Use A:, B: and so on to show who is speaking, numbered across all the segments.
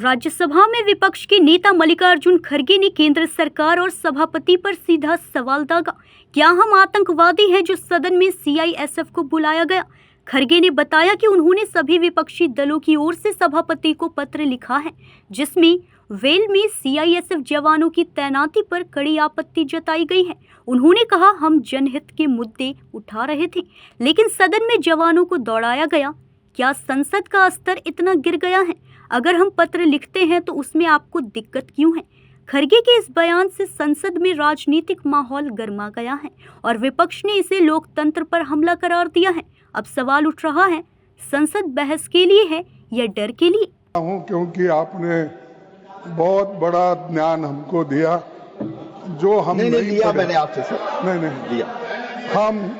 A: राज्यसभा में विपक्ष के नेता मल्लिकार्जुन खड़गे ने केंद्र सरकार और सभापति पर सीधा सवाल दागा। क्या हम आतंकवादी हैं जो सदन में सीआईएसएफ को बुलाया गया? खड़गे ने बताया कि उन्होंने सभी विपक्षी दलों की ओर से सभापति को पत्र लिखा है, जिसमें वेल में सीआईएसएफ जवानों की तैनाती पर कड़ी आपत्ति जताई गई है। उन्होंने कहा, हम जनहित के मुद्दे उठा रहे थे, लेकिन सदन में जवानों को दौड़ाया गया। क्या संसद का स्तर इतना गिर गया है? अगर हम पत्र लिखते हैं तो उसमें आपको दिक्कत क्यों है? खड़गे के इस बयान से संसद में राजनीतिक माहौल गर्मा गया है और विपक्ष ने इसे लोकतंत्र पर हमला करार दिया है। अब सवाल उठ रहा है, संसद बहस के लिए है या डर के लिए?
B: क्योंकि आपने बहुत बड़ा ज्ञान हमको दिया जो हम नहीं लिया। मैंने आपसे सर नहीं लिया। हम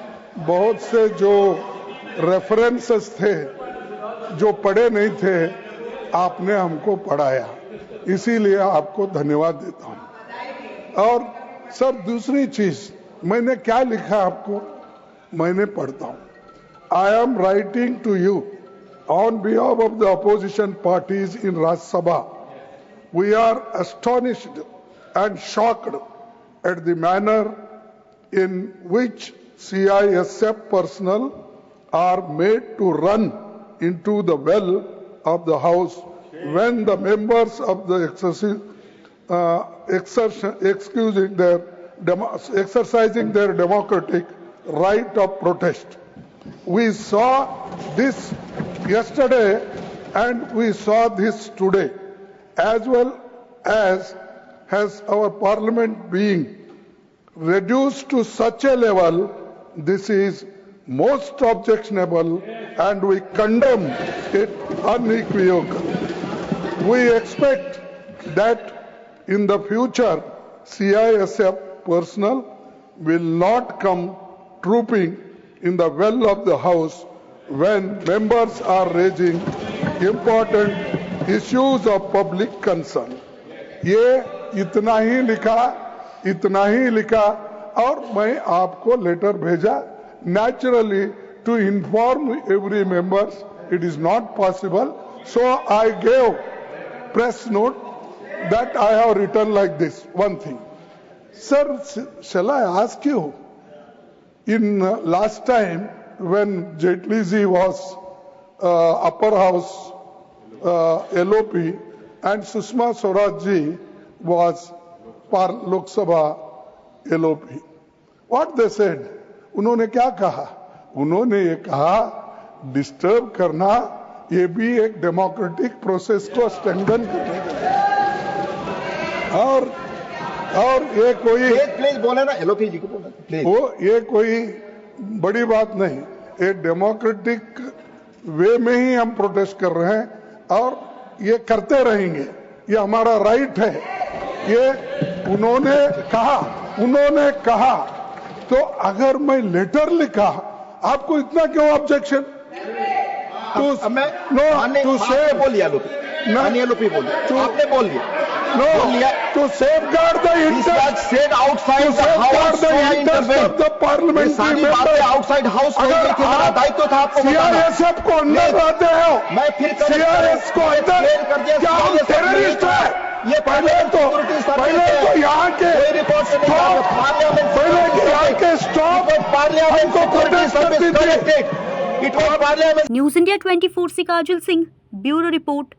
B: बहुत से जो रेफरेंसेस थे जो पढ़े नहीं थे, आपने हमको पढ़ाया, इसीलिए आपको धन्यवाद देता हूं। और सर दूसरी चीज, मैंने क्या लिखा आपको, मैंने पढ़ता हूं। I am writing to you on behalf of the opposition parties in Rajya Sabha. We are astonished and shocked at the manner in which CISF personnel are made to run into the well of the House when the members of the exercising their democratic right of protest. We saw this yesterday and we saw this today, as well as has our parliament being reduced to such a level. This is most objectionable and we condemn it unequivocally. We expect that in the future CISF personnel will not come trooping in the well of the House when members are raising important issues of public concern. ये इतना ही लिखा और मैं आपको letter भेजा। Naturally, to inform every members, it is not possible. So I gave press note that I have written like this. One thing, sir, shall I ask you? In last time when Jaitley ji was upper house LOP and Sushma Swaraj ji was Lok Sabha LOP, what they said? उन्होंने क्या कहा? उन्होंने ये कहा, disturb करना ये भी एक डेमोक्रेटिक प्रोसेस को स्ट्रेंथन करने के लिए। और ये कोई
C: प्लीज बोले ना, एलओपी जी को बोले
B: वो, ये कोई बड़ी बात नहीं। एक डेमोक्रेटिक वे में ही हम प्रोटेस्ट कर रहे हैं और ये करते रहेंगे, ये हमारा राइट है। ये उन्होंने कहा तो अगर मैं लेटर लिखा, आपको इतना क्यों ऑब्जेक्शन?
C: टू सेव बोलिए, आपने बोल दिया।
B: To safeguard the interest
C: outside the
B: of the parliamentary member.
C: Outside house हमारा दायित्व था आपको बताना।
B: CISF को अंदर लाते हो,
C: मैं फिर
B: CIS को अंदर क्या हम टेररिस्ट है?
C: ये
B: पहले तो यहाँ के स्टॉप
A: न्यूज़ इंडिया 24 से काजल सिंह, ब्यूरो रिपोर्ट।